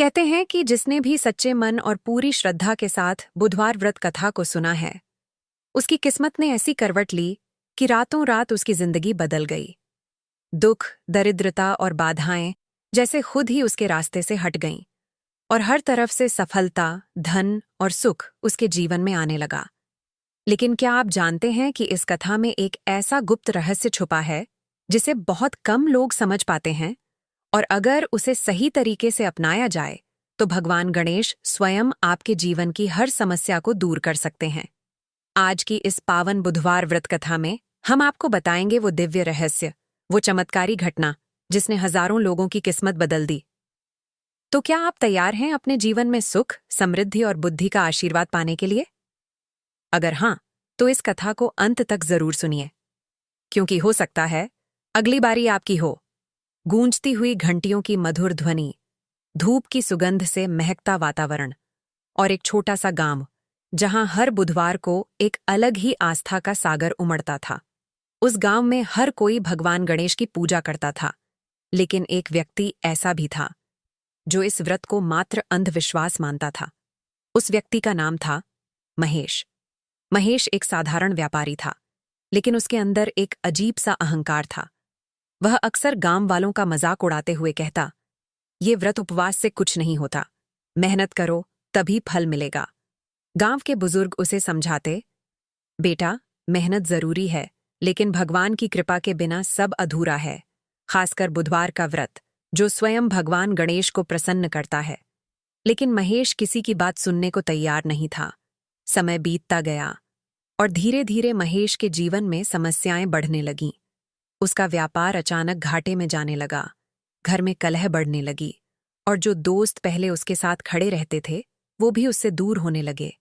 कहते हैं कि जिसने भी सच्चे मन और पूरी श्रद्धा के साथ बुधवार व्रत कथा को सुना है, उसकी किस्मत ने ऐसी करवट ली कि रातों रात उसकी जिंदगी बदल गई। दुख, दरिद्रता और बाधाएं जैसे खुद ही उसके रास्ते से हट गईं और हर तरफ से सफलता, धन और सुख उसके जीवन में आने लगा। लेकिन क्या आप जानते हैं कि इस कथा में एक ऐसा गुप्त रहस्य छुपा है जिसे बहुत कम लोग समझ पाते हैं, और अगर उसे सही तरीके से अपनाया जाए तो भगवान गणेश स्वयं आपके जीवन की हर समस्या को दूर कर सकते हैं। आज की इस पावन बुधवार व्रत कथा में हम आपको बताएंगे वो दिव्य रहस्य, वो चमत्कारी घटना जिसने हजारों लोगों की किस्मत बदल दी। तो क्या आप तैयार हैं अपने जीवन में सुख, समृद्धि और बुद्धि का आशीर्वाद पाने के लिए? अगर हां, तो इस कथा को अंत तक जरूर सुनिए, क्योंकि हो सकता है अगली बारी आपकी हो। गूंजती हुई घंटियों की मधुर ध्वनि, धूप की सुगंध से महकता वातावरण और एक छोटा सा गांव जहां हर बुधवार को एक अलग ही आस्था का सागर उमड़ता था। उस गांव में हर कोई भगवान गणेश की पूजा करता था, लेकिन एक व्यक्ति ऐसा भी था जो इस व्रत को मात्र अंधविश्वास मानता था। उस व्यक्ति का नाम था महेश। महेश एक साधारण व्यापारी था, लेकिन उसके अंदर एक अजीब सा अहंकार था। वह अक्सर गांव वालों का मजाक उड़ाते हुए कहता, ये व्रत उपवास से कुछ नहीं होता, मेहनत करो तभी फल मिलेगा। गांव के बुजुर्ग उसे समझाते, बेटा, मेहनत जरूरी है, लेकिन भगवान की कृपा के बिना सब अधूरा है, खासकर बुधवार का व्रत जो स्वयं भगवान गणेश को प्रसन्न करता है। लेकिन महेश किसी की बात सुनने को तैयार नहीं था। समय बीतता गया और धीरे धीरे महेश के जीवन में समस्याएं बढ़ने लगीं। उसका व्यापार अचानक घाटे में जाने लगा, घर में कलह बढ़ने लगी और जो दोस्त पहले उसके साथ खड़े रहते थे वो भी उससे दूर होने लगे।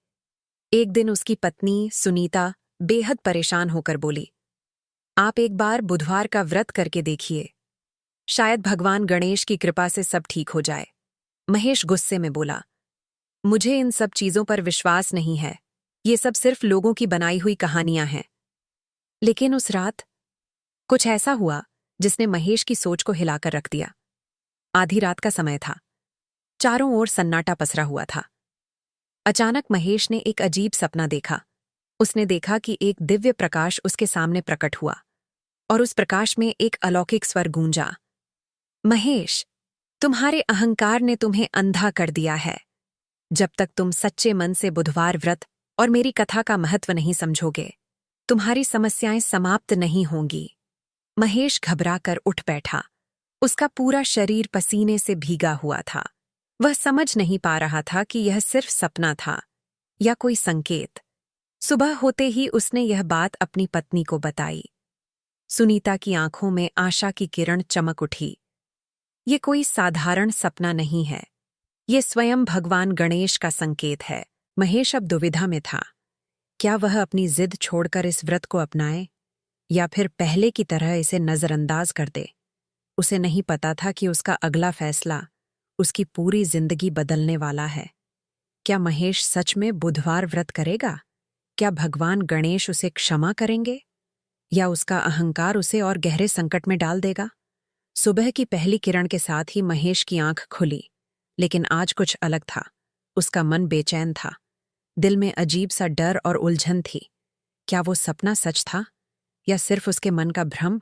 एक दिन उसकी पत्नी सुनीता बेहद परेशान होकर बोली, आप एक बार बुधवार का व्रत करके देखिए, शायद भगवान गणेश की कृपा से सब ठीक हो जाए। महेश गुस्से में बोला, मुझे इन सब चीजों पर विश्वास नहीं है, ये सब सिर्फ लोगों की बनाई हुई कहानियां हैं। लेकिन उस रात कुछ ऐसा हुआ जिसने महेश की सोच को हिलाकर रख दिया। आधी रात का समय था, चारों ओर सन्नाटा पसरा हुआ था। अचानक महेश ने एक अजीब सपना देखा। उसने देखा कि एक दिव्य प्रकाश उसके सामने प्रकट हुआ और उस प्रकाश में एक अलौकिक स्वर गूंजा, महेश, तुम्हारे अहंकार ने तुम्हें अंधा कर दिया है। जब तक तुम सच्चे मन से बुधवार व्रत और मेरी कथा का महत्व नहीं समझोगे, तुम्हारी समस्याएं समाप्त नहीं होंगी। महेश घबराकर उठ बैठा। उसका पूरा शरीर पसीने से भीगा हुआ था। वह समझ नहीं पा रहा था कि यह सिर्फ सपना था या कोई संकेत। सुबह होते ही उसने यह बात अपनी पत्नी को बताई। सुनीता की आंखों में आशा की किरण चमक उठी। ये कोई साधारण सपना नहीं है, ये स्वयं भगवान गणेश का संकेत है। महेश अब दुविधा में था। क्या वह अपनी जिद छोड़कर इस व्रत को अपनाए या फिर पहले की तरह इसे नजरअंदाज कर दे? उसे नहीं पता था कि उसका अगला फैसला उसकी पूरी जिंदगी बदलने वाला है। क्या महेश सच में बुधवार व्रत करेगा? क्या भगवान गणेश उसे क्षमा करेंगे या उसका अहंकार उसे और गहरे संकट में डाल देगा? सुबह की पहली किरण के साथ ही महेश की आंख खुली, लेकिन आज कुछ अलग था। उसका मन बेचैन था। दिल में अजीब सा डर और उलझन थी। क्या वो सपना सच था या सिर्फ उसके मन का भ्रम?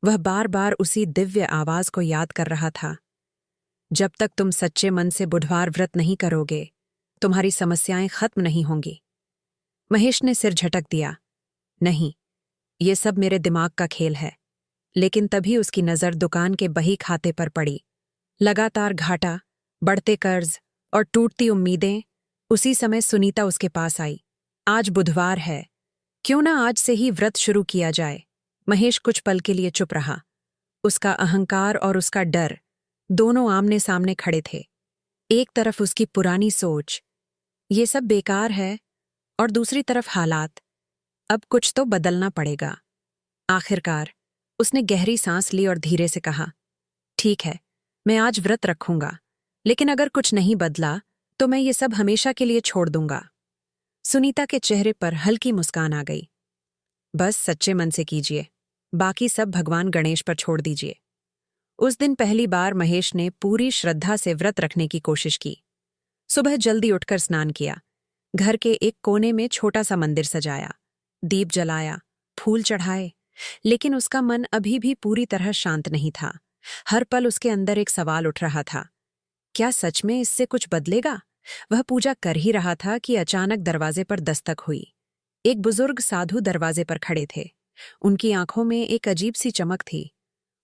वह बार बार उसी दिव्य आवाज को याद कर रहा था, जब तक तुम सच्चे मन से बुधवार व्रत नहीं करोगे, तुम्हारी समस्याएं खत्म नहीं होंगी। महेश ने सिर झटक दिया, नहीं, ये सब मेरे दिमाग का खेल है। लेकिन तभी उसकी नजर दुकान के बही खाते पर पड़ी। लगातार घाटा, बढ़ते कर्ज और टूटती उम्मीदें। उसी समय सुनीता उसके पास आई। आज बुधवार है, क्यों ना आज से ही व्रत शुरू किया जाए? महेश कुछ पल के लिए चुप रहा। उसका अहंकार और उसका डर दोनों आमने सामने खड़े थे। एक तरफ उसकी पुरानी सोच, ये सब बेकार है, और दूसरी तरफ हालात, अब कुछ तो बदलना पड़ेगा। आखिरकार उसने गहरी सांस ली और धीरे से कहा, ठीक है, मैं आज व्रत रखूंगा, लेकिन अगर कुछ नहीं बदला तो मैं ये सब हमेशा के लिए छोड़ दूंगा। सुनीता के चेहरे पर हल्की मुस्कान आ गई। बस सच्चे मन से कीजिए, बाकी सब भगवान गणेश पर छोड़ दीजिए। उस दिन पहली बार महेश ने पूरी श्रद्धा से व्रत रखने की कोशिश की। सुबह जल्दी उठकर स्नान किया, घर के एक कोने में छोटा सा मंदिर सजाया, दीप जलाया, फूल चढ़ाए, लेकिन उसका मन अभी भी पूरी तरह शांत नहीं था। हर पल उसके अंदर एक सवाल उठ रहा था, क्या सच में इससे कुछ बदलेगा? वह पूजा कर ही रहा था कि अचानक दरवाजे पर दस्तक हुई। एक बुजुर्ग साधु दरवाजे पर खड़े थे। उनकी आंखों में एक अजीब सी चमक थी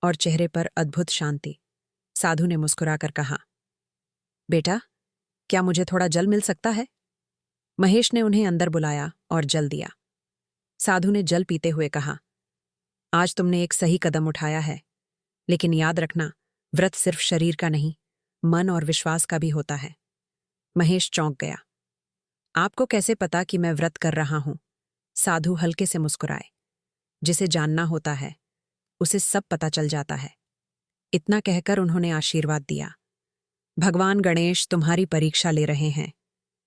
और चेहरे पर अद्भुत शांति। साधु ने मुस्कुराकर कहा, बेटा, क्या मुझे थोड़ा जल मिल सकता है? महेश ने उन्हें अंदर बुलाया और जल दिया। साधु ने जल पीते हुए कहा, आज तुमने एक सही कदम उठाया है, लेकिन याद रखना, व्रत सिर्फ शरीर का नहीं, मन और विश्वास का भी होता है। महेश चौंक गया। आपको कैसे पता कि मैं व्रत कर रहा हूं? साधु हल्के से मुस्कुराए। जिसे जानना होता है उसे सब पता चल जाता है। इतना कहकर उन्होंने आशीर्वाद दिया। भगवान गणेश तुम्हारी परीक्षा ले रहे हैं,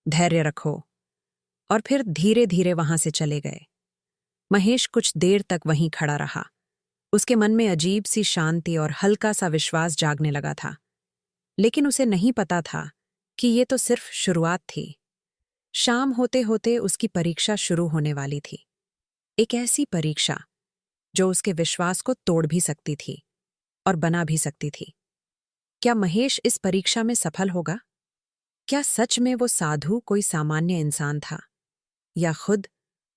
धैर्य रखो। और फिर धीरे धीरे वहां से चले गए। महेश कुछ देर तक वहीं खड़ा रहा। उसके मन में अजीब सी शांति और हल्का सा विश्वास जागने लगा था, लेकिन उसे नहीं पता था कि ये तो सिर्फ शुरुआत थी। शाम होते होते उसकी परीक्षा शुरू होने वाली थी। एक ऐसी परीक्षा जो उसके विश्वास को तोड़ भी सकती थी और बना भी सकती थी। क्या महेश इस परीक्षा में सफल होगा? क्या सच में वो साधु कोई सामान्य इंसान था या खुद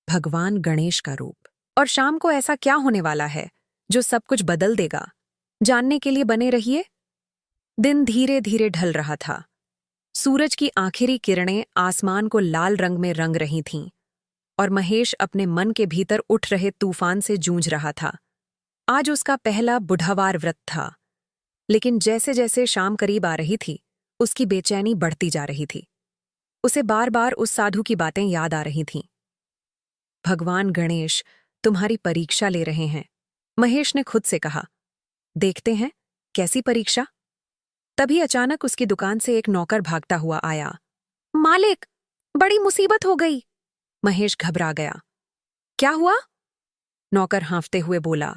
भगवान गणेश का रूप? और शाम को ऐसा क्या होने वाला है जो सब कुछ बदल देगा? जानने के लिए बने रहिए। दिन धीरे धीरे ढल रहा था। सूरज की आखिरी किरणें आसमान को लाल रंग में रंग रही थीं और महेश अपने मन के भीतर उठ रहे तूफान से जूझ रहा था। आज उसका पहला बुधवार व्रत था, लेकिन जैसे जैसे शाम करीब आ रही थी, उसकी बेचैनी बढ़ती जा रही थी। उसे बार बार उस साधु की बातें याद आ रही थीं। भगवान गणेश तुम्हारी परीक्षा ले रहे हैं, महेश ने खुद से कहा। देखते हैं कैसी परीक्षा? तभी अचानक उसकी दुकान से एक नौकर भागता हुआ आया। मालिक, बड़ी मुसीबत हो गई। महेश घबरा गया। क्या हुआ? नौकर हाँफते हुए बोला,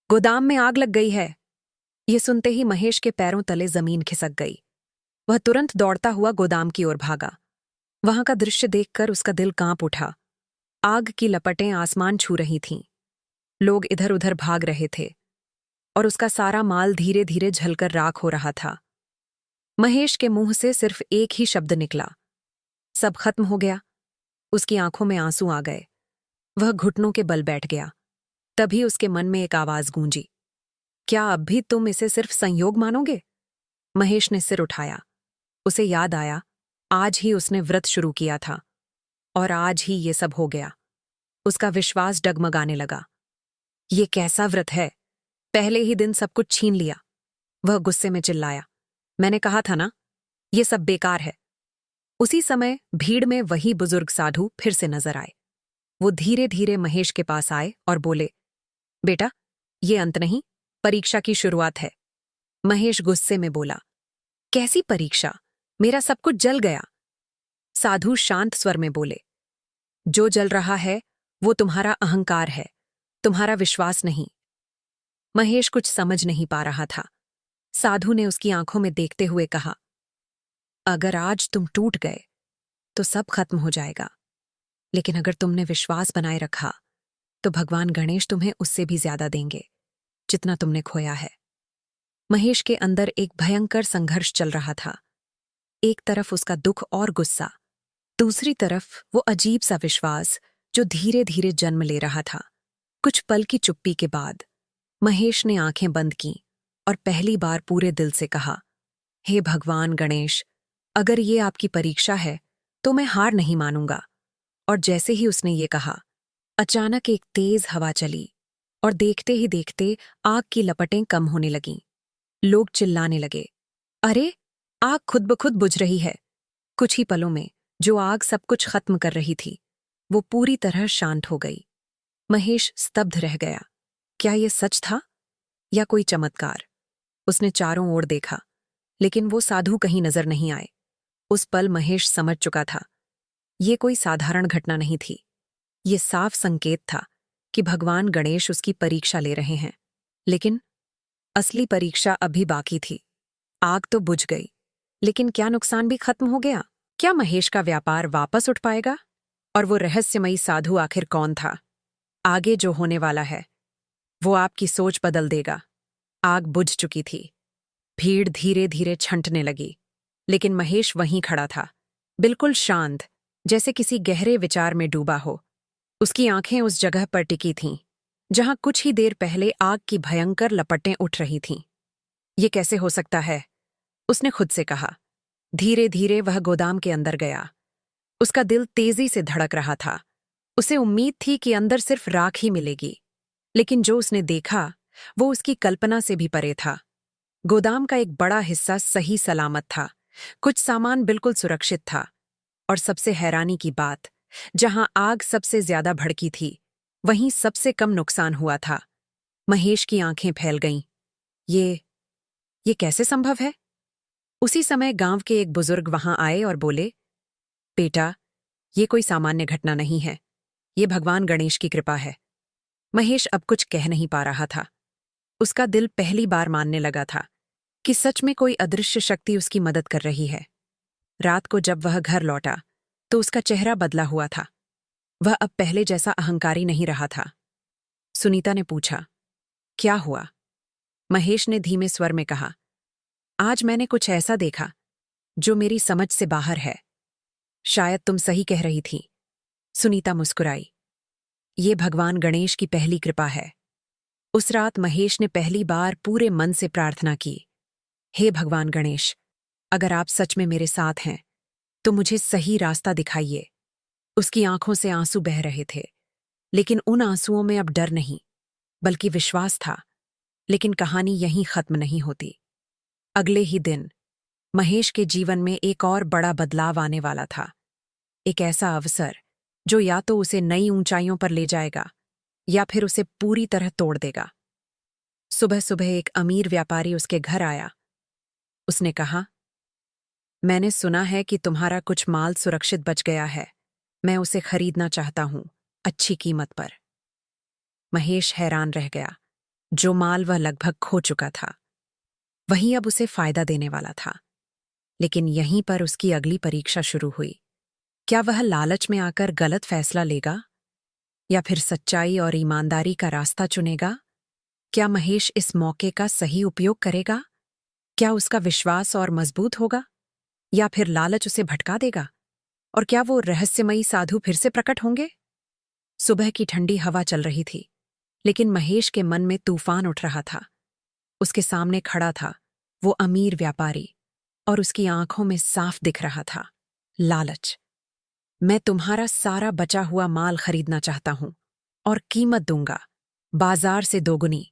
गोदाम में आग लग गई है। ये सुनते ही महेश के पैरों तले जमीन खिसक गई। वह तुरंत दौड़ता हुआ गोदाम की ओर भागा। वहां का दृश्य देखकर उसका दिल कांप उठा। आग की लपटें आसमान छू रही थीं। लोग इधर उधर भाग रहे थे और उसका सारा माल धीरे धीरे जलकर राख हो रहा था। महेश के मुंह से सिर्फ एक ही शब्द निकला, सब खत्म हो गया। उसकी आंखों में आंसू आ गए। वह घुटनों के बल बैठ गया। तभी उसके मन में एक आवाज गूंजी, क्या अब भी तुम इसे सिर्फ संयोग मानोगे? महेश ने सिर उठाया। उसे याद आया, आज ही उसने व्रत शुरू किया था और आज ही ये सब हो गया। उसका विश्वास डगमगाने लगा। ये कैसा व्रत है? पहले ही दिन सब कुछ छीन लिया। वह गुस्से में चिल्लाया, मैंने कहा था ना, ये सब बेकार है। उसी समय भीड़ में वही बुजुर्ग साधु फिर से नजर आए। वो धीरे धीरे महेश के पास आए और बोले, बेटा, ये अंत नहीं, परीक्षा की शुरुआत है। महेश गुस्से में बोला, कैसी परीक्षा? मेरा सब कुछ जल गया। साधु शांत स्वर में बोले, जो जल रहा है वो तुम्हारा अहंकार है, तुम्हारा विश्वास नहीं। महेश कुछ समझ नहीं पा रहा था। साधु ने उसकी आंखों में देखते हुए कहा, अगर आज तुम टूट गए तो सब खत्म हो जाएगा, लेकिन अगर तुमने विश्वास बनाए रखा तो भगवान गणेश तुम्हें उससे भी ज्यादा देंगे जितना तुमने खोया है। महेश के अंदर एक भयंकर संघर्ष चल रहा था। एक तरफ उसका दुख और गुस्सा, दूसरी तरफ वो अजीब सा विश्वास जो धीरे धीरे जन्म ले रहा था। कुछ पल की चुप्पी के बाद महेश ने आंखें बंद की और पहली बार पूरे दिल से कहा, हे भगवान गणेश, अगर ये आपकी परीक्षा है तो मैं हार नहीं मानूंगा। और जैसे ही उसने ये कहा, अचानक एक तेज हवा चली और देखते ही देखते आग की लपटें कम होने लगीं। लोग चिल्लाने लगे, अरे, आग खुद ब खुद बुझ रही है। कुछ ही पलों में जो आग सब कुछ खत्म कर रही थी वो पूरी तरह शांत हो गई। महेश स्तब्ध रह गया। क्या ये सच था या कोई चमत्कार? उसने चारों ओर देखा, लेकिन वो साधु कहीं नजर नहीं आए। उस पल महेश समझ चुका था, ये कोई साधारण घटना नहीं थी। ये साफ संकेत था कि भगवान गणेश उसकी परीक्षा ले रहे हैं। लेकिन असली परीक्षा अभी बाकी थी। आग तो बुझ गई, लेकिन क्या नुकसान भी खत्म हो गया? क्या महेश का व्यापार वापस उठ पाएगा? और वो रहस्यमयी साधु आखिर कौन था? आगे जो होने वाला है वो आपकी सोच बदल देगा। आग बुझ चुकी थी। भीड़ धीरे धीरे छंटने लगी, लेकिन महेश वहीं खड़ा था, बिल्कुल शांत, जैसे किसी गहरे विचार में डूबा हो। उसकी आंखें उस जगह पर टिकी थीं जहां कुछ ही देर पहले आग की भयंकर लपटें उठ रही थीं। ये कैसे हो सकता है? उसने खुद से कहा। धीरे धीरे वह गोदाम के अंदर गया। उसका दिल तेजी से धड़क रहा था। उसे उम्मीद थी कि अंदर सिर्फ राख ही मिलेगी, लेकिन जो उसने देखा वो उसकी कल्पना से भी परे था। गोदाम का एक बड़ा हिस्सा सही सलामत था, कुछ सामान बिल्कुल सुरक्षित था, और सबसे हैरानी की बात, जहां आग सबसे ज्यादा भड़की थी वहीं सबसे कम नुकसान हुआ था। महेश की आंखें फैल गईं। ये कैसे संभव है? उसी समय गांव के एक बुजुर्ग वहां आए और बोले, बेटा, ये कोई सामान्य घटना नहीं है, ये भगवान गणेश की कृपा है। महेश अब कुछ कह नहीं पा रहा था। उसका दिल पहली बार मानने लगा था कि सच में कोई अदृश्य शक्ति उसकी मदद कर रही है। रात को जब वह घर लौटा तो उसका चेहरा बदला हुआ था। वह अब पहले जैसा अहंकारी नहीं रहा था। सुनीता ने पूछा, क्या हुआ? महेश ने धीमे स्वर में कहा, आज मैंने कुछ ऐसा देखा जो मेरी समझ से बाहर है। शायद तुम सही कह रही थी। सुनीता मुस्कुराई। ये भगवान गणेश की पहली कृपा है। उस रात महेश ने पहली बार पूरे मन से प्रार्थना की, हे भगवान गणेश, अगर आप सच में मेरे साथ हैं तो मुझे सही रास्ता दिखाइए। उसकी आंखों से आंसू बह रहे थे, लेकिन उन आंसुओं में अब डर नहीं, बल्कि विश्वास था। लेकिन कहानी यहीं खत्म नहीं होती। अगले ही दिन महेश के जीवन में एक और बड़ा बदलाव आने वाला था। एक ऐसा अवसर जो या तो उसे नई ऊंचाइयों पर ले जाएगा या फिर उसे पूरी तरह तोड़ देगा। सुबह सुबह एक अमीर व्यापारी उसके घर आया। उसने कहा, मैंने सुना है कि तुम्हारा कुछ माल सुरक्षित बच गया है। मैं उसे खरीदना चाहता हूं, अच्छी कीमत पर। महेश हैरान रह गया। जो माल वह लगभग खो चुका था, वही अब उसे फायदा देने वाला था। लेकिन यहीं पर उसकी अगली परीक्षा शुरू हुई। क्या वह लालच में आकर गलत फैसला लेगा, या फिर सच्चाई और ईमानदारी का रास्ता चुनेगा? क्या महेश इस मौके का सही उपयोग करेगा? क्या उसका विश्वास और मजबूत होगा, या फिर लालच उसे भटका देगा? और क्या वो रहस्यमयी साधु फिर से प्रकट होंगे? सुबह की ठंडी हवा चल रही थी, लेकिन महेश के मन में तूफान उठ रहा था। उसके सामने खड़ा था वो अमीर व्यापारी, और उसकी आंखों में साफ दिख रहा था लालच। मैं तुम्हारा सारा बचा हुआ माल खरीदना चाहता हूं और कीमत दूंगा, बाजार से दोगुनी,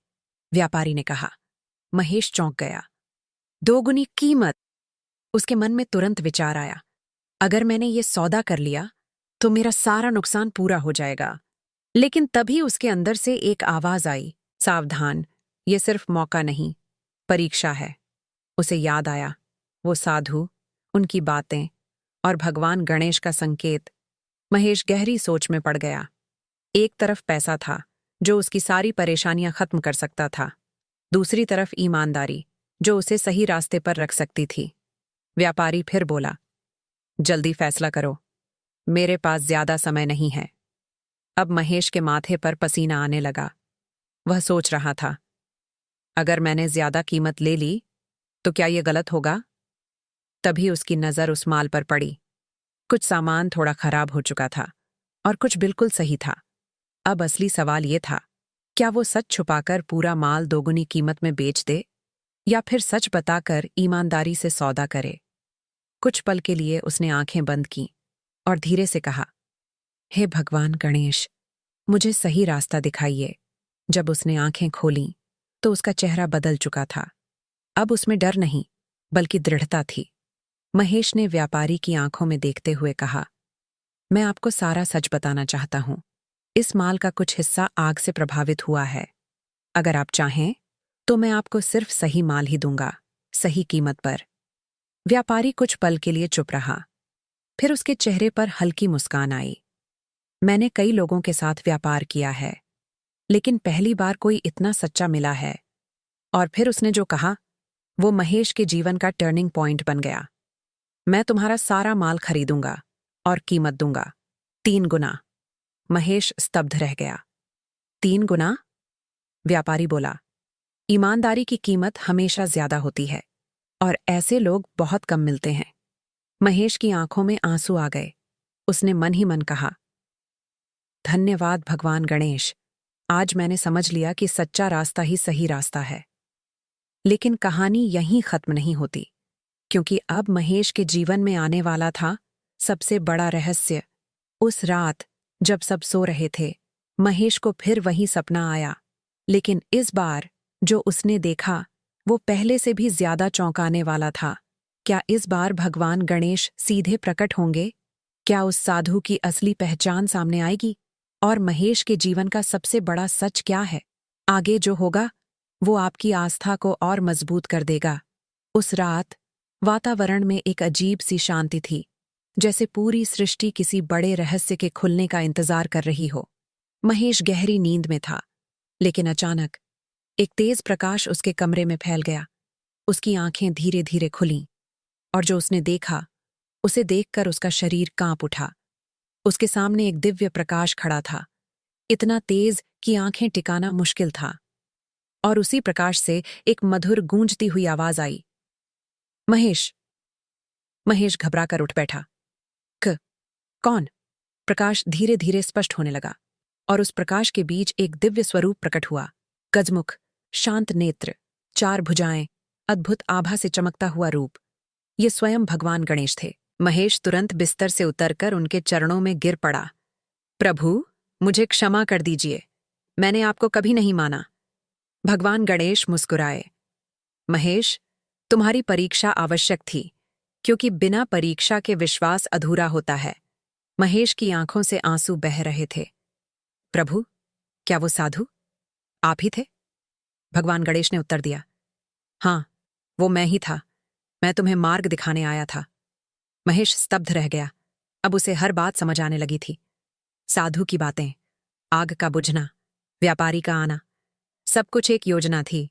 व्यापारी ने कहा। महेश चौंक गया। दोगुनी कीमत? उसके मन में तुरंत विचार आया, अगर मैंने ये सौदा कर लिया तो मेरा सारा नुकसान पूरा हो जाएगा। लेकिन तभी उसके अंदर से एक आवाज आई, सावधान, ये सिर्फ मौका नहीं, परीक्षा है। उसे याद आया, वो साधु, उनकी बातें और भगवान गणेश का संकेत। महेश गहरी सोच में पड़ गया। एक तरफ पैसा था जो उसकी सारी परेशानियां खत्म कर सकता था, दूसरी तरफ ईमानदारी जो उसे सही रास्ते पर रख सकती थी। व्यापारी फिर बोला, जल्दी फैसला करो, मेरे पास ज्यादा समय नहीं है। अब महेश के माथे पर पसीना आने लगा। वह सोच रहा था, अगर मैंने ज्यादा कीमत ले ली तो क्या यह गलत होगा? तभी उसकी नजर उस माल पर पड़ी। कुछ सामान थोड़ा खराब हो चुका था और कुछ बिल्कुल सही था। अब असली सवाल ये था, क्या वो सच छुपाकर पूरा माल दोगुनी कीमत में बेच दे, या फिर सच बताकर ईमानदारी से सौदा करे? कुछ पल के लिए उसने आंखें बंद कीं और धीरे से कहा, हे भगवान गणेश, मुझे सही रास्ता दिखाइए। जब उसने आंखें खोलीं तो उसका चेहरा बदल चुका था। अब उसमें डर नहीं, बल्कि दृढ़ता थी। महेश ने व्यापारी की आंखों में देखते हुए कहा, मैं आपको सारा सच बताना चाहता हूं। इस माल का कुछ हिस्सा आग से प्रभावित हुआ है। अगर आप चाहें तो मैं आपको सिर्फ सही माल ही दूंगा, सही कीमत पर। व्यापारी कुछ पल के लिए चुप रहा, फिर उसके चेहरे पर हल्की मुस्कान आई। मैंने कई लोगों के साथ व्यापार किया है, लेकिन पहली बार कोई इतना सच्चा मिला है। और फिर उसने जो कहा वो महेश के जीवन का टर्निंग पॉइंट बन गया। मैं तुम्हारा सारा माल खरीदूंगा और कीमत दूंगा 3 गुना। महेश स्तब्ध रह गया। 3 गुना? व्यापारी बोला, ईमानदारी की कीमत हमेशा ज्यादा होती है और ऐसे लोग बहुत कम मिलते हैं। महेश की आंखों में आंसू आ गए। उसने मन ही मन कहा, धन्यवाद भगवान गणेश, आज मैंने समझ लिया कि सच्चा रास्ता ही सही रास्ता है। लेकिन कहानी यहीं खत्म नहीं होती, क्योंकि अब महेश के जीवन में आने वाला था सबसे बड़ा रहस्य। उस रात जब सब सो रहे थे, महेश को फिर वही सपना आया, लेकिन इस बार जो उसने देखा वो पहले से भी ज्यादा चौंकाने वाला था। क्या इस बार भगवान गणेश सीधे प्रकट होंगे? क्या उस साधु की असली पहचान सामने आएगी? और महेश के जीवन का सबसे बड़ा सच क्या है? आगे जो होगा वो आपकी आस्था को और मजबूत कर देगा। उस रात वातावरण में एक अजीब सी शांति थी, जैसे पूरी सृष्टि किसी बड़े रहस्य के खुलने का इंतजार कर रही हो। महेश गहरी नींद में था, लेकिन अचानक एक तेज प्रकाश उसके कमरे में फैल गया। उसकी आंखें धीरे धीरे खुलीं, और जो उसने देखा उसे देखकर उसका शरीर कांप उठा। उसके सामने एक दिव्य प्रकाश खड़ा था, इतना तेज कि आंखें टिकाना मुश्किल था। और उसी प्रकाश से एक मधुर गूंजती हुई आवाज आई, महेश। महेश घबराकर उठ बैठा। कौन? प्रकाश धीरे धीरे स्पष्ट होने लगा, और उस प्रकाश के बीच एक दिव्य स्वरूप प्रकट हुआ। गजमुख, शांत नेत्र, 4 भुजाएं, अद्भुत आभा से चमकता हुआ रूप। ये स्वयं भगवान गणेश थे। महेश तुरंत बिस्तर से उतरकर उनके चरणों में गिर पड़ा। प्रभु, मुझे क्षमा कर दीजिए, मैंने आपको कभी नहीं माना। भगवान गणेश मुस्कुराए। महेश, तुम्हारी परीक्षा आवश्यक थी, क्योंकि बिना परीक्षा के विश्वास अधूरा होता है। महेश की आंखों से आंसू बह रहे थे। प्रभु, क्या वो साधु आप ही थे? भगवान गणेश ने उत्तर दिया, हां, वो मैं ही था। मैं तुम्हें मार्ग दिखाने आया था। महेश स्तब्ध रह गया। अब उसे हर बात समझ आने लगी थी। साधु की बातें, आग का बुझना, व्यापारी का आना, सब कुछ एक योजना थी।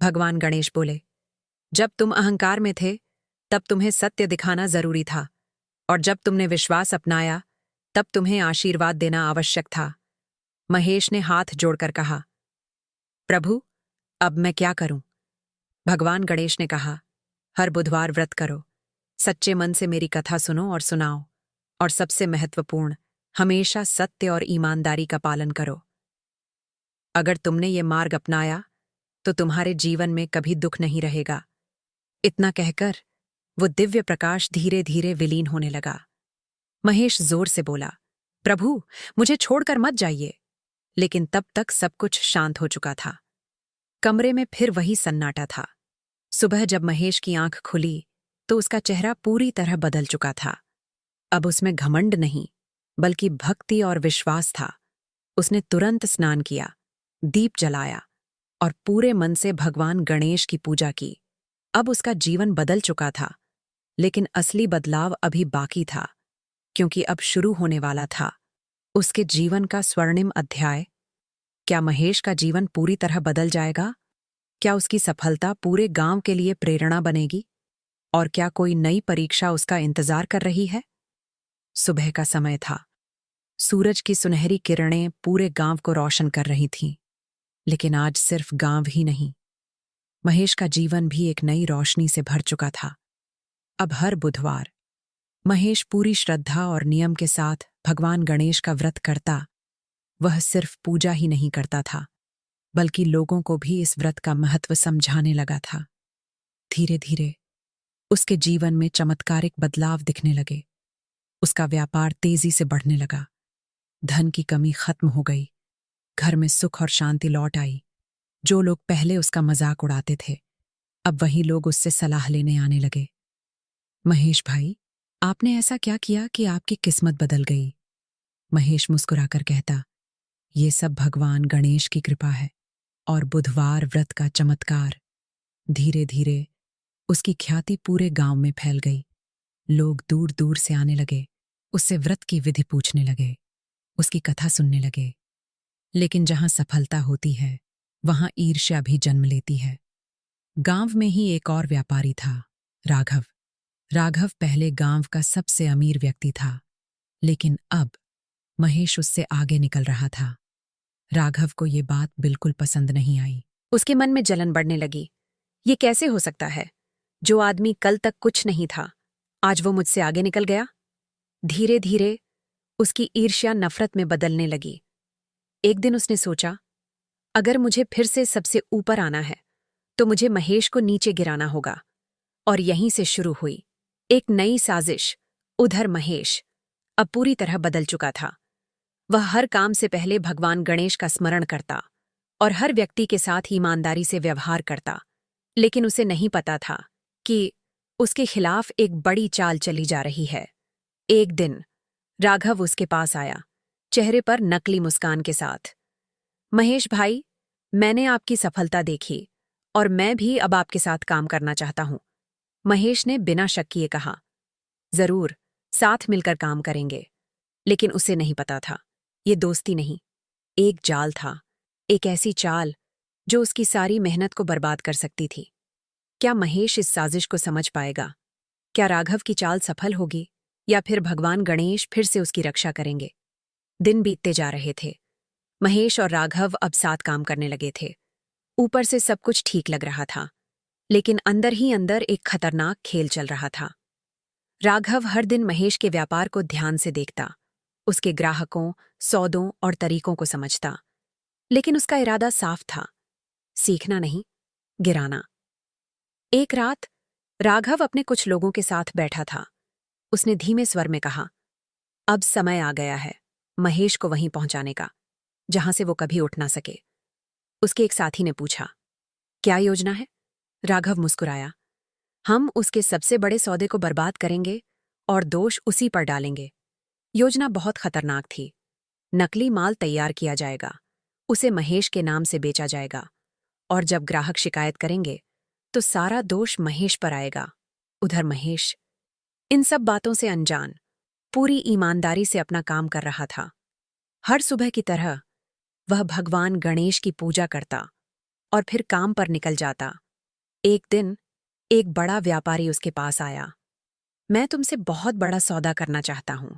भगवान गणेश बोले, जब तुम अहंकार में थे तब तुम्हें सत्य दिखाना जरूरी था, और जब तुमने विश्वास अपनाया तब तुम्हें आशीर्वाद देना आवश्यक था। महेश ने हाथ जोड़कर कहा, प्रभु, अब मैं क्या करूं? भगवान गणेश ने कहा, हर बुधवार व्रत करो, सच्चे मन से मेरी कथा सुनो और सुनाओ, और सबसे महत्वपूर्ण, हमेशा सत्य और ईमानदारी का पालन करो। अगर तुमने ये मार्ग अपनाया तो तुम्हारे जीवन में कभी दुख नहीं रहेगा। इतना कहकर वो दिव्य प्रकाश धीरे धीरे विलीन होने लगा। महेश जोर से बोला, प्रभु, मुझे छोड़कर मत जाइए। लेकिन तब तक सब कुछ शांत हो चुका था। कमरे में फिर वही सन्नाटा था। सुबह जब महेश की आंख खुली तो उसका चेहरा पूरी तरह बदल चुका था। अब उसमें घमंड नहीं, बल्कि भक्ति और विश्वास था। उसने तुरंत स्नान किया, दीप जलाया और पूरे मन से भगवान गणेश की पूजा की। अब उसका जीवन बदल चुका था, लेकिन असली बदलाव अभी बाकी था, क्योंकि अब शुरू होने वाला था उसके जीवन का स्वर्णिम अध्याय। क्या महेश का जीवन पूरी तरह बदल जाएगा? क्या उसकी सफलता पूरे गांव के लिए प्रेरणा बनेगी? और क्या कोई नई परीक्षा उसका इंतजार कर रही है? सुबह का समय था। सूरज की सुनहरी किरणें पूरे गांव को रोशन कर रही थीं। लेकिन आज सिर्फ गांव ही नहीं, महेश का जीवन भी एक नई रोशनी से भर चुका था। अब हर बुधवार महेश पूरी श्रद्धा और नियम के साथ भगवान गणेश का व्रत करता। वह सिर्फ पूजा ही नहीं करता था, बल्कि लोगों को भी इस व्रत का महत्व समझाने लगा था। धीरे धीरे उसके जीवन में चमत्कारिक बदलाव दिखने लगे। उसका व्यापार तेजी से बढ़ने लगा। धन की कमी खत्म हो गई। घर में सुख और शांति लौट आई। जो लोग पहले उसका मजाक उड़ाते थे, अब वही लोग उससे सलाह लेने आने लगे। महेश भाई, आपने ऐसा क्या किया कि आपकी किस्मत बदल गई? महेश मुस्कुराकर कहता, ये सब भगवान गणेश की कृपा है और बुधवार व्रत का चमत्कार। धीरे धीरे उसकी ख्याति पूरे गांव में फैल गई। लोग दूर दूर से आने लगे, उससे व्रत की विधि पूछने लगे, उसकी कथा सुनने लगे। लेकिन जहां सफलता होती है, वहां ईर्ष्या भी जन्म लेती है। गांव में ही एक और व्यापारी था, राघव। राघव पहले गांव का सबसे अमीर व्यक्ति था, लेकिन अब महेश उससे आगे निकल रहा था। राघव को ये बात बिल्कुल पसंद नहीं आई। उसके मन में जलन बढ़ने लगी। ये कैसे हो सकता है? जो आदमी कल तक कुछ नहीं था, आज वो मुझसे आगे निकल गया। धीरे धीरे उसकी ईर्ष्या नफरत में बदलने लगी। एक दिन उसने सोचा, अगर मुझे फिर से सबसे ऊपर आना है तो मुझे महेश को नीचे गिराना होगा। और यहीं से शुरू हुई एक नई साजिश। उधर महेश अब पूरी तरह बदल चुका था। वह हर काम से पहले भगवान गणेश का स्मरण करता और हर व्यक्ति के साथ ईमानदारी से व्यवहार करता। लेकिन उसे नहीं पता था कि उसके खिलाफ एक बड़ी चाल चली जा रही है। एक दिन राघव उसके पास आया, चेहरे पर नकली मुस्कान के साथ। महेश भाई, मैंने आपकी सफलता देखी और मैं भी अब आपके साथ काम करना चाहता हूं। महेश ने बिना शक किए कहा, जरूर, साथ मिलकर काम करेंगे। लेकिन उसे नहीं पता था, ये दोस्ती नहीं, एक जाल था। एक ऐसी चाल जो उसकी सारी मेहनत को बर्बाद कर सकती थी। क्या महेश इस साजिश को समझ पाएगा? क्या राघव की चाल सफल होगी, या फिर भगवान गणेश फिर से उसकी रक्षा करेंगे? दिन बीतते जा रहे थे। महेश और राघव अब साथ काम करने लगे थे। ऊपर से सब कुछ ठीक लग रहा था, लेकिन अंदर ही अंदर एक खतरनाक खेल चल रहा था। राघव हर दिन महेश के व्यापार को ध्यान से देखता, उसके ग्राहकों, सौदों और तरीकों को समझता। लेकिन उसका इरादा साफ था, सीखना नहीं, गिराना। एक रात राघव अपने कुछ लोगों के साथ बैठा था। उसने धीमे स्वर में कहा, अब समय आ गया है महेश को वहीं पहुंचाने का जहां से वो कभी उठ ना सके। उसके एक साथी ने पूछा, क्या योजना है? राघव मुस्कुराया, हम उसके सबसे बड़े सौदे को बर्बाद करेंगे और दोष उसी पर डालेंगे। योजना बहुत खतरनाक थी। नकली माल तैयार किया जाएगा, उसे महेश के नाम से बेचा जाएगा, और जब ग्राहक शिकायत करेंगे तो सारा दोष महेश पर आएगा। उधर महेश इन सब बातों से अनजान, पूरी ईमानदारी से अपना काम कर रहा था। हर सुबह की तरह वह भगवान गणेश की पूजा करता और फिर काम पर निकल जाता। एक दिन एक बड़ा व्यापारी उसके पास आया। मैं तुमसे बहुत बड़ा सौदा करना चाहता हूं,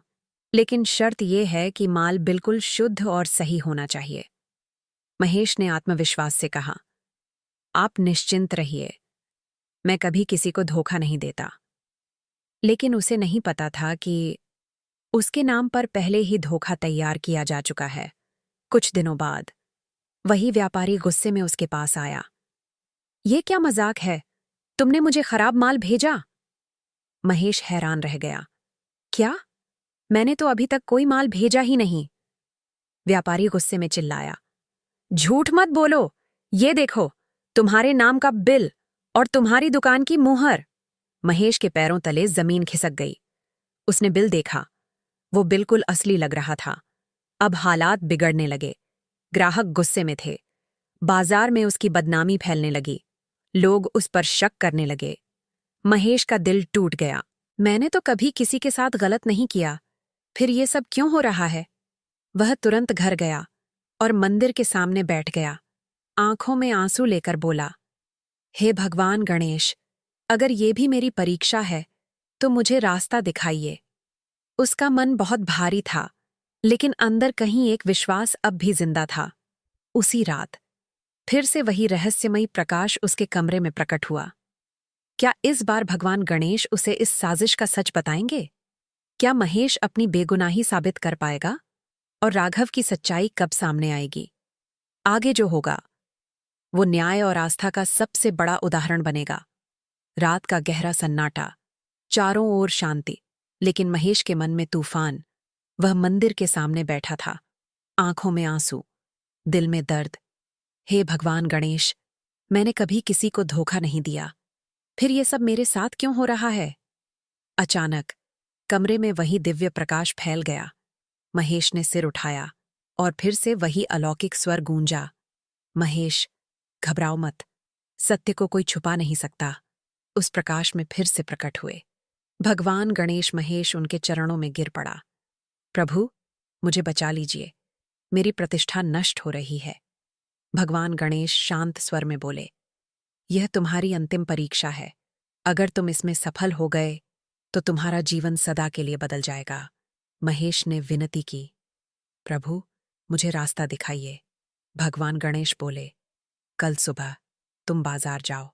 लेकिन शर्त यह है कि माल बिल्कुल शुद्ध और सही होना चाहिए। महेश ने आत्मविश्वास से कहा, आप निश्चिंत रहिए, मैं कभी किसी को धोखा नहीं देता। लेकिन उसे नहीं पता था कि उसके नाम पर पहले ही धोखा तैयार किया जा चुका है। कुछ दिनों बाद वही व्यापारी गुस्से में उसके पास आया। ये क्या मजाक है? तुमने मुझे खराब माल भेजा? महेश हैरान रह गया। क्या? मैंने तो अभी तक कोई माल भेजा ही नहीं। व्यापारी गुस्से में चिल्लाया, झूठ मत बोलो, ये देखो, तुम्हारे नाम का बिल और तुम्हारी दुकान की मुहर। महेश के पैरों तले जमीन खिसक गई। उसने बिल देखा, वो बिल्कुल असली लग रहा था। अब हालात बिगड़ने लगे। ग्राहक गुस्से में थे, बाजार में उसकी बदनामी फैलने लगी, लोग उस पर शक करने लगे। महेश का दिल टूट गया। मैंने तो कभी किसी के साथ गलत नहीं किया, फिर ये सब क्यों हो रहा है? वह तुरंत घर गया और मंदिर के सामने बैठ गया। आंखों में आंसू लेकर बोला, हे भगवान गणेश, अगर ये भी मेरी परीक्षा है तो मुझे रास्ता दिखाइए। उसका मन बहुत भारी था, लेकिन अंदर कहीं एक विश्वास अब भी जिंदा था। उसी रात फिर से वही रहस्यमयी प्रकाश उसके कमरे में प्रकट हुआ। क्या इस बार भगवान गणेश उसे इस साजिश का सच बताएंगे? क्या महेश अपनी बेगुनाही साबित कर पाएगा? और राघव की सच्चाई कब सामने आएगी? आगे जो होगा वो न्याय और आस्था का सबसे बड़ा उदाहरण बनेगा। रात का गहरा सन्नाटा, चारों ओर शांति, लेकिन महेश के मन में तूफान। वह मंदिर के सामने बैठा था, आंखों में आंसू, दिल में दर्द। हे भगवान गणेश, मैंने कभी किसी को धोखा नहीं दिया, फिर ये सब मेरे साथ क्यों हो रहा है? अचानक कमरे में वही दिव्य प्रकाश फैल गया। महेश ने सिर उठाया और फिर से वही अलौकिक स्वर गूंजा, महेश, घबराओ मत, सत्य को कोई छुपा नहीं सकता। उस प्रकाश में फिर से प्रकट हुए भगवान गणेश। महेश उनके चरणों में गिर पड़ा। प्रभु, मुझे बचा लीजिए, मेरी प्रतिष्ठा नष्ट हो रही है। भगवान गणेश शांत स्वर में बोले, यह तुम्हारी अंतिम परीक्षा है। अगर तुम इसमें सफल हो गए तो तुम्हारा जीवन सदा के लिए बदल जाएगा। महेश ने विनती की। प्रभु, मुझे रास्ता दिखाइए। भगवान गणेश बोले, कल सुबह तुम बाजार जाओ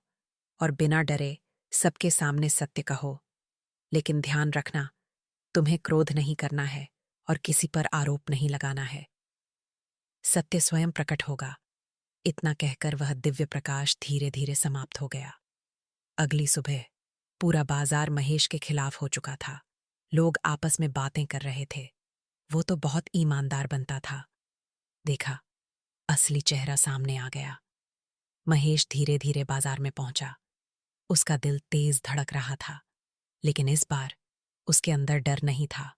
और बिना डरे सबके सामने सत्य कहो। लेकिन ध्यान रखना, तुम्हें क्रोध नहीं करना है और किसी पर आरोप नहीं लगाना है। सत्य स्वयं प्रकट होगा। इतना कहकर वह दिव्य प्रकाश धीरे धीरे समाप्त हो गया। अगली सुबह पूरा बाजार महेश के खिलाफ हो चुका था। लोग आपस में बातें कर रहे थे। वो तो बहुत ईमानदार बनता था। देखा, असली चेहरा सामने आ गया। महेश धीरे धीरे बाजार में पहुंचा। उसका दिल तेज धड़क रहा था, लेकिन इस बार उसके अंदर डर नहीं था।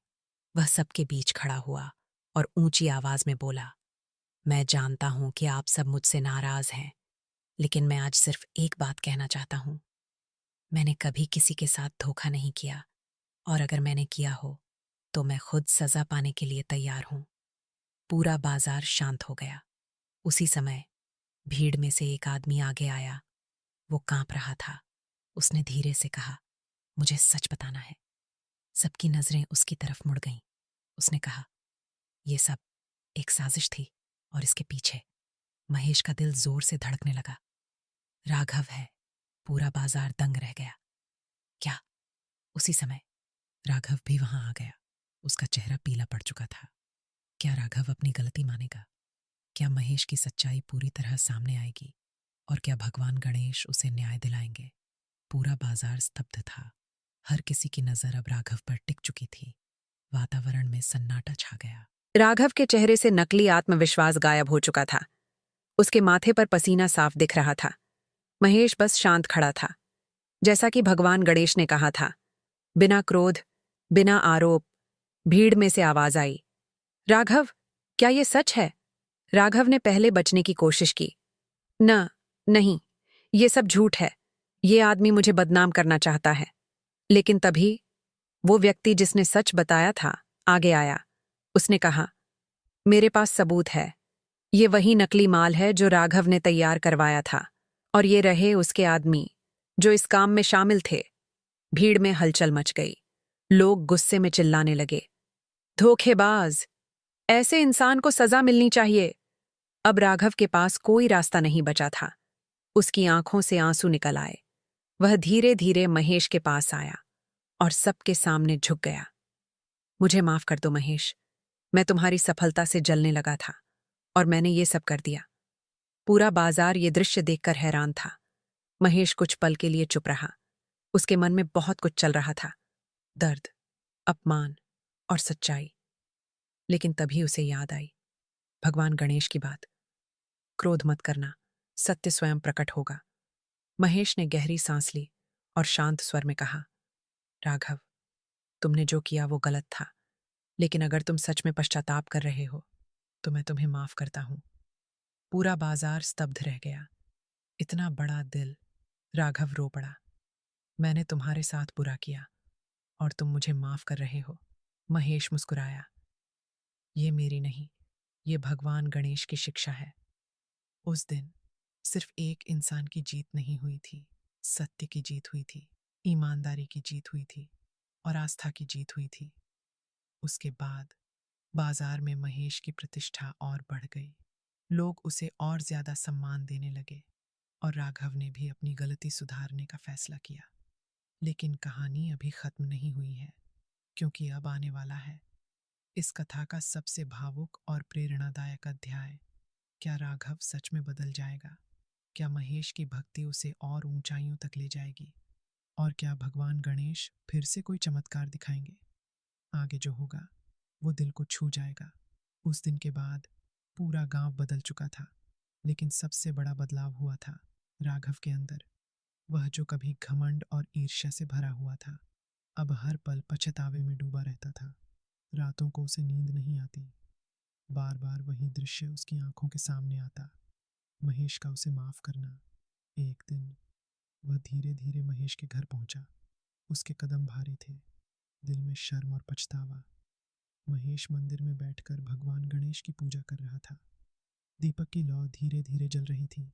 वह सबके बीच खड़ा हुआ और ऊंची आवाज में बोला, मैं जानता हूं कि आप सब मुझसे नाराज हैं, लेकिन मैं आज सिर्फ एक बात कहना चाहता हूं। मैंने कभी किसी के साथ धोखा नहीं किया, और अगर मैंने किया हो तो मैं खुद सजा पाने के लिए तैयार हूं। पूरा बाजार शांत हो गया। उसी समय भीड़ में से एक आदमी आगे आया। वो कांप रहा था। उसने धीरे से कहा, मुझे सच बताना है। सबकी नजरें उसकी तरफ मुड़ गईं। उसने कहा, यह सब एक साजिश थी और इसके पीछे। महेश का दिल जोर से धड़कने लगा। राघव है। पूरा बाजार दंग रह गया। क्या? उसी समय राघव भी वहां आ गया। उसका चेहरा पीला पड़ चुका था। क्या राघव अपनी गलती मानेगा? क्या महेश की सच्चाई पूरी तरह सामने आएगी? और क्या भगवान गणेश उसे न्याय दिलाएंगे? पूरा बाजार स्तब्ध था। हर किसी की नजर अब राघव पर टिक चुकी थी। वातावरण में सन्नाटा छा गया। राघव के चेहरे से नकली आत्मविश्वास गायब हो चुका था। उसके माथे पर पसीना साफ दिख रहा था। महेश बस शांत खड़ा था, जैसा कि भगवान गणेश ने कहा था। बिना क्रोध, बिना आरोप। भीड़ में से आवाज आई, राघव, क्या ये सच है? राघव ने पहले बचने की कोशिश की। नहीं, ये सब झूठ है। ये आदमी मुझे बदनाम करना चाहता है। लेकिन तभी वो व्यक्ति जिसने सच बताया था आगे आया। उसने कहा, मेरे पास सबूत है। ये वही नकली माल है जो राघव ने तैयार करवाया था, और ये रहे उसके आदमी जो इस काम में शामिल थे। भीड़ में हलचल मच गई। लोग गुस्से में चिल्लाने लगे, धोखेबाज! ऐसे इंसान को सजा मिलनी चाहिए। अब राघव के पास कोई रास्ता नहीं बचा था। उसकी आंखों से आंसू निकल आए। वह धीरे धीरे महेश के पास आया और सबके सामने झुक गया। मुझे माफ कर दो महेश, मैं तुम्हारी सफलता से जलने लगा था और मैंने ये सब कर दिया। पूरा बाजार ये दृश्य देखकर हैरान था। महेश कुछ पल के लिए चुप रहा। उसके मन में बहुत कुछ चल रहा था, दर्द, अपमान और सच्चाई। लेकिन तभी उसे याद आई भगवान गणेश की बात, क्रोध मत करना, सत्य स्वयं प्रकट होगा। महेश ने गहरी सांस ली और शांत स्वर में कहा, राघव, तुमने जो किया वो गलत था, लेकिन अगर तुम सच में पश्चाताप कर रहे हो तो मैं तुम्हें माफ करता हूं। पूरा बाजार स्तब्ध रह गया। इतना बड़ा दिल। राघव रो पड़ा। मैंने तुम्हारे साथ बुरा किया और तुम मुझे माफ कर रहे हो। महेश मुस्कुराया, ये मेरी नहीं, ये भगवान गणेश की शिक्षा है। उस दिन सिर्फ एक इंसान की जीत नहीं हुई थी, सत्य की जीत हुई थी, ईमानदारी की जीत हुई थी और आस्था की जीत हुई थी। उसके बाद बाजार में महेश की प्रतिष्ठा और बढ़ गई। लोग उसे और ज्यादा सम्मान देने लगे और राघव ने भी अपनी गलती सुधारने का फैसला किया। लेकिन कहानी अभी खत्म नहीं हुई है, क्योंकि अब आने वाला है इस कथा का सबसे भावुक और प्रेरणादायक अध्याय। क्या राघव सच में बदल जाएगा? क्या महेश की भक्ति उसे और ऊंचाइयों तक ले जाएगी? और क्या भगवान गणेश फिर से कोई चमत्कार दिखाएंगे? आगे जो होगा वो दिल को छू जाएगा। उस दिन के बाद पूरा गांव बदल चुका था, लेकिन सबसे बड़ा बदलाव हुआ था राघव के अंदर। वह जो कभी घमंड और ईर्ष्या से भरा हुआ था, अब हर पल पछतावे में डूबा रहता था। रातों को उसे नींद नहीं आती। बार बार वही दृश्य उसकी आंखों के सामने आता, महेश का उसे माफ करना। एक दिन वह धीरे धीरे महेश के घर पहुंचा। उसके कदम भारी थे, दिल में शर्म और पछतावा। महेश मंदिर में बैठकर भगवान गणेश की पूजा कर रहा था। दीपक की लौ धीरे धीरे जल रही थी।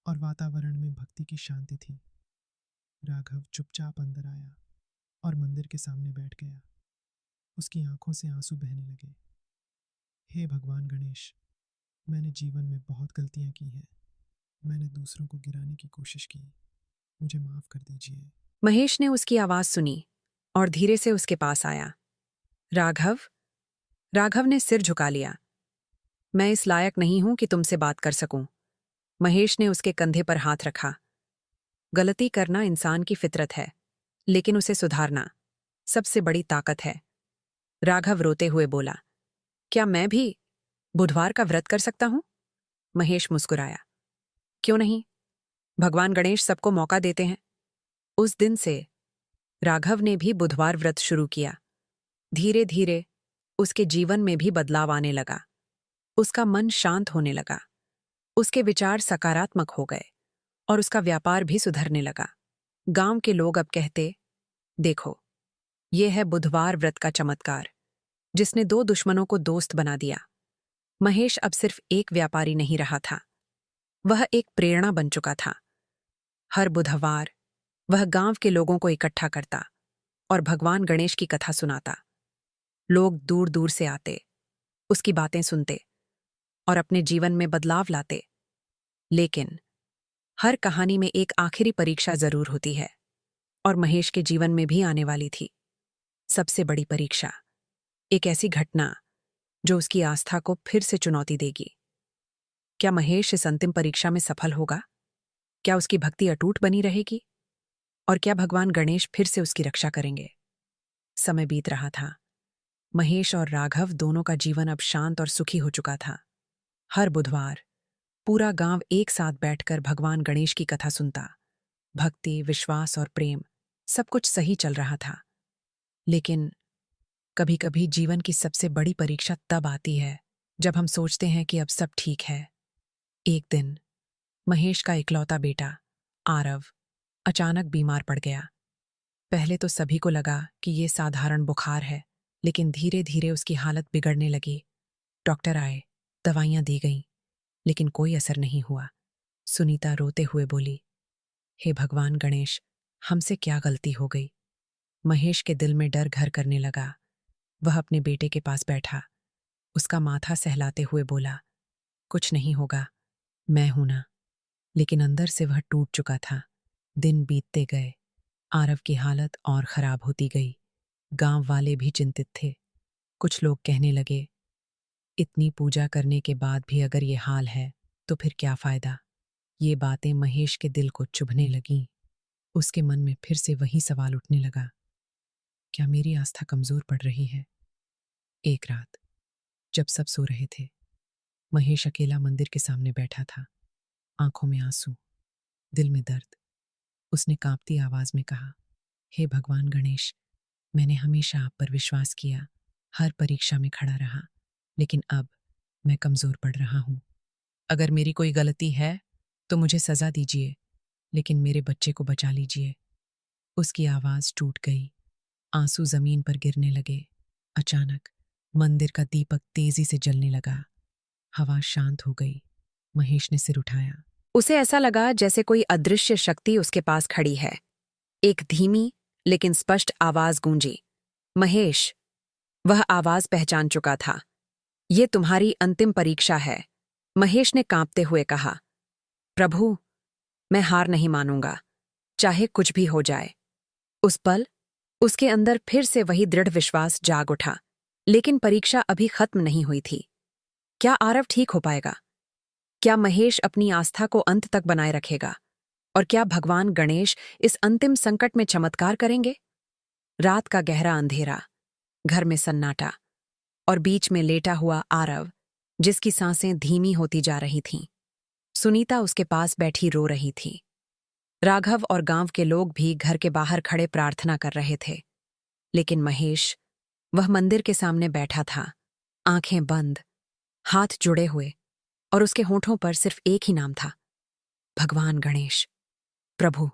और वातावरण में भक्ति की शांति थी। राघव चुपचाप अंदर आया और मंदिर के सामने बैठ गया। उसकी आंखों से आंसू बहने लगे। हे भगवान गणेश, मैंने जीवन में बहुत गलतियां की हैं। मैंने दूसरों को गिराने की कोशिश की। मुझे माफ कर दीजिए। महेश ने उसकी आवाज सुनी और धीरे से उसके पास आया। राघव। राघव ने सिर झुका लिया। मैं इस लायक नहीं हूं कि तुमसे बात कर सकूं। महेश ने उसके कंधे पर हाथ रखा। गलती करना इंसान की फितरत है, लेकिन उसे सुधारना सबसे बड़ी ताकत है। राघव रोते हुए बोला, क्या मैं भी बुधवार का व्रत कर सकता हूं? महेश मुस्कुराया। क्यों नहीं? भगवान गणेश सबको मौका देते हैं। उस दिन से राघव ने भी बुधवार व्रत शुरू किया। धीरे धीरे उसके जीवन में भी बदलाव आने लगा। उसका मन शांत होने लगा। उसके विचार सकारात्मक हो गए और उसका व्यापार भी सुधरने लगा। गांव के लोग अब कहते, देखो, ये है बुधवार व्रत का चमत्कार, जिसने दो दुश्मनों को दोस्त बना दिया। महेश अब सिर्फ एक व्यापारी नहीं रहा था, वह एक प्रेरणा बन चुका था। हर बुधवार वह गांव के लोगों को इकट्ठा करता और भगवान गणेश की कथा सुनाता। लोग दूर दूर से आते, उसकी बातें सुनते और अपने जीवन में बदलाव लाते। लेकिन हर कहानी में एक आखिरी परीक्षा जरूर होती है, और महेश के जीवन में भी आने वाली थी सबसे बड़ी परीक्षा। एक ऐसी घटना जो उसकी आस्था को फिर से चुनौती देगी। क्या महेश इस अंतिम परीक्षा में सफल होगा? क्या उसकी भक्ति अटूट बनी रहेगी? और क्या भगवान गणेश फिर से उसकी रक्षा करेंगे? समय बीत रहा था। महेश और राघव दोनों का जीवन अब शांत और सुखी हो चुका था। हर बुधवार पूरा गांव एक साथ बैठकर भगवान गणेश की कथा सुनता। भक्ति, विश्वास और प्रेम, सब कुछ सही चल रहा था। लेकिन कभी कभी जीवन की सबसे बड़ी परीक्षा तब आती है जब हम सोचते हैं कि अब सब ठीक है। एक दिन महेश का इकलौता बेटा आरव अचानक बीमार पड़ गया। पहले तो सभी को लगा कि ये साधारण बुखार है, लेकिन धीरे धीरे उसकी हालत बिगड़ने लगी। डॉक्टर आए, दवाइयां दी गईं, लेकिन कोई असर नहीं हुआ। सुनीता रोते हुए बोली, हे भगवान गणेश, हमसे क्या गलती हो गई? महेश के दिल में डर घर करने लगा। वह अपने बेटे के पास बैठा, उसका माथा सहलाते हुए बोला, कुछ नहीं होगा, मैं हूं ना। लेकिन अंदर से वह टूट चुका था। दिन बीतते गए, आरव की हालत और खराब होती गई। गांव वाले भी चिंतित थे। कुछ लोग कहने लगे, इतनी पूजा करने के बाद भी अगर ये हाल है तो फिर क्या फायदा? ये बातें महेश के दिल को चुभने लगीं। उसके मन में फिर से वही सवाल उठने लगा, क्या मेरी आस्था कमजोर पड़ रही है? एक रात जब सब सो रहे थे, महेश अकेला मंदिर के सामने बैठा था। आंखों में आंसू, दिल में दर्द। उसने कांपती आवाज में कहा, हे भगवान गणेश, मैंने हमेशा आप पर विश्वास किया, हर परीक्षा में खड़ा रहा, लेकिन अब मैं कमजोर पड़ रहा हूं। अगर मेरी कोई गलती है तो मुझे सजा दीजिए, लेकिन मेरे बच्चे को बचा लीजिए। उसकी आवाज टूट गई, आंसू जमीन पर गिरने लगे। अचानक मंदिर का दीपक तेजी से जलने लगा। हवा शांत हो गई। महेश ने सिर उठाया। उसे ऐसा लगा जैसे कोई अदृश्य शक्ति उसके पास खड़ी है। एक धीमी लेकिन स्पष्ट आवाज गूंजी, महेश। वह आवाज पहचान चुका था। ये तुम्हारी अंतिम परीक्षा है। महेश ने कांपते हुए कहा, प्रभु, मैं हार नहीं मानूंगा, चाहे कुछ भी हो जाए। उस पल उसके अंदर फिर से वही दृढ़ विश्वास जाग उठा। लेकिन परीक्षा अभी खत्म नहीं हुई थी। क्या आरव ठीक हो पाएगा? क्या महेश अपनी आस्था को अंत तक बनाए रखेगा? और क्या भगवान गणेश इस अंतिम संकट में चमत्कार करेंगे? रात का गहरा अंधेरा, घर में सन्नाटा, और बीच में लेटा हुआ आरव, जिसकी सांसें धीमी होती जा रही थीं। सुनीता उसके पास बैठी रो रही थी। राघव और गांव के लोग भी घर के बाहर खड़े प्रार्थना कर रहे थे। लेकिन महेश, वह मंदिर के सामने बैठा था, आंखें बंद, हाथ जुड़े हुए, और उसके होंठों पर सिर्फ एक ही नाम था, भगवान गणेश। प्रभु,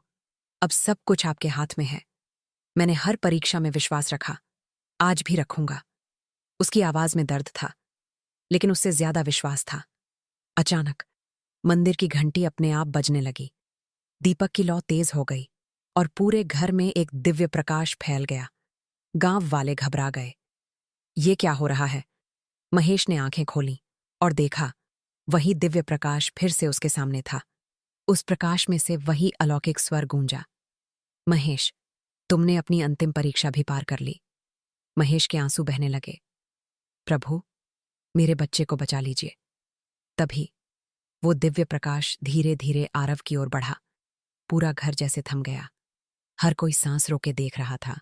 अब सब कुछ आपके हाथ में है। मैंने हर परीक्षा में विश्वास रखा, आज भी रखूंगा। उसकी आवाज में दर्द था, लेकिन उससे ज्यादा विश्वास था। अचानक मंदिर की घंटी अपने आप बजने लगी। दीपक की लौ तेज हो गई और पूरे घर में एक दिव्य प्रकाश फैल गया। गांव वाले घबरा गए। ये क्या हो रहा है? महेश ने आंखें खोलीं और देखा, वही दिव्य प्रकाश फिर से उसके सामने था। उस प्रकाश में से वही अलौकिक स्वर गूंजा, महेश, तुमने अपनी अंतिम परीक्षा भी पार कर ली। महेश के आंसू बहने लगे। प्रभु, मेरे बच्चे को बचा लीजिए। तभी वो दिव्य प्रकाश धीरे धीरे आरव की ओर बढ़ा। पूरा घर जैसे थम गया। हर कोई सांस रोके देख रहा था।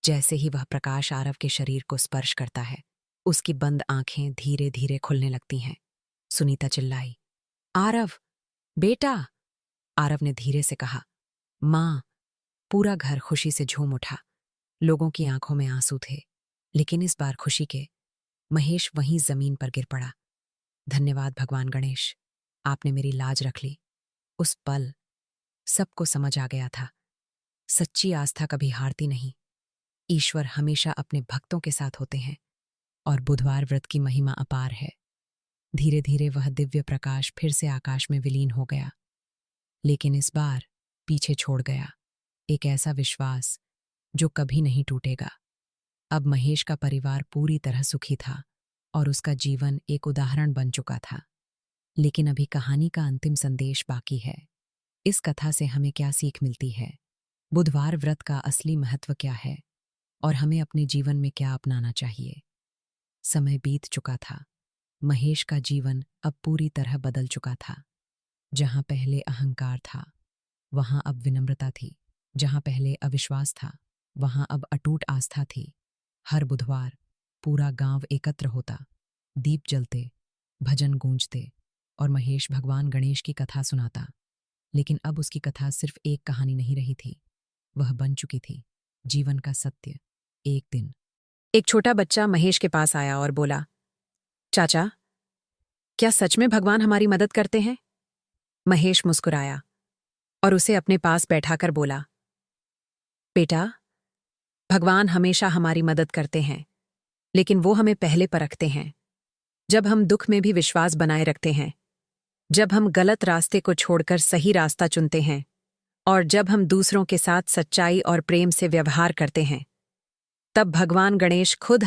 जैसे ही वह प्रकाश आरव के शरीर को स्पर्श करता है, उसकी बंद आंखें धीरे धीरे खुलने लगती हैं। सुनीता चिल्लाई, आरव, बेटा। आरव ने धीरे से कहा, माँ। पूरा घर खुशी से झूम उठा। लोगों की आंखों में आंसू थे, लेकिन इस बार खुशी के। महेश वहीं जमीन पर गिर पड़ा। धन्यवाद भगवान गणेश, आपने मेरी लाज रख ली। उस पल सबको समझ आ गया था, सच्ची आस्था कभी हारती नहीं। ईश्वर हमेशा अपने भक्तों के साथ होते हैं और बुधवार व्रत की महिमा अपार है। धीरे धीरे वह दिव्य प्रकाश फिर से आकाश में विलीन हो गया, लेकिन इस बार पीछे छोड़ गया एक ऐसा विश्वास जो कभी नहीं टूटेगा। अब महेश का परिवार पूरी तरह सुखी था और उसका जीवन एक उदाहरण बन चुका था। लेकिन अभी कहानी का अंतिम संदेश बाकी है। इस कथा से हमें क्या सीख मिलती है? बुधवार व्रत का असली महत्व क्या है और हमें अपने जीवन में क्या अपनाना चाहिए? समय बीत चुका था। महेश का जीवन अब पूरी तरह बदल चुका था। जहां पहले अहंकार था, वहां अब विनम्रता थी। जहां पहले अविश्वास था, वहां अब अटूट आस्था थी। हर बुधवार पूरा गांव एकत्र होता, दीप जलते, भजन गूंजते और महेश भगवान गणेश की कथा सुनाता। लेकिन अब उसकी कथा सिर्फ एक कहानी नहीं रही थी, वह बन चुकी थी जीवन का सत्य। एक दिन एक छोटा बच्चा महेश के पास आया और बोला, चाचा, क्या सच में भगवान हमारी मदद करते हैं? महेश मुस्कुराया और उसे अपने पास बैठाकर बोला, बेटा, भगवान हमेशा हमारी मदद करते हैं, लेकिन वो हमें पहले परखते हैं। जब हम दुख में भी विश्वास बनाए रखते हैं, जब हम गलत रास्ते को छोड़कर सही रास्ता चुनते हैं और जब हम दूसरों के साथ सच्चाई और प्रेम से व्यवहार करते हैं, तब भगवान गणेश खुद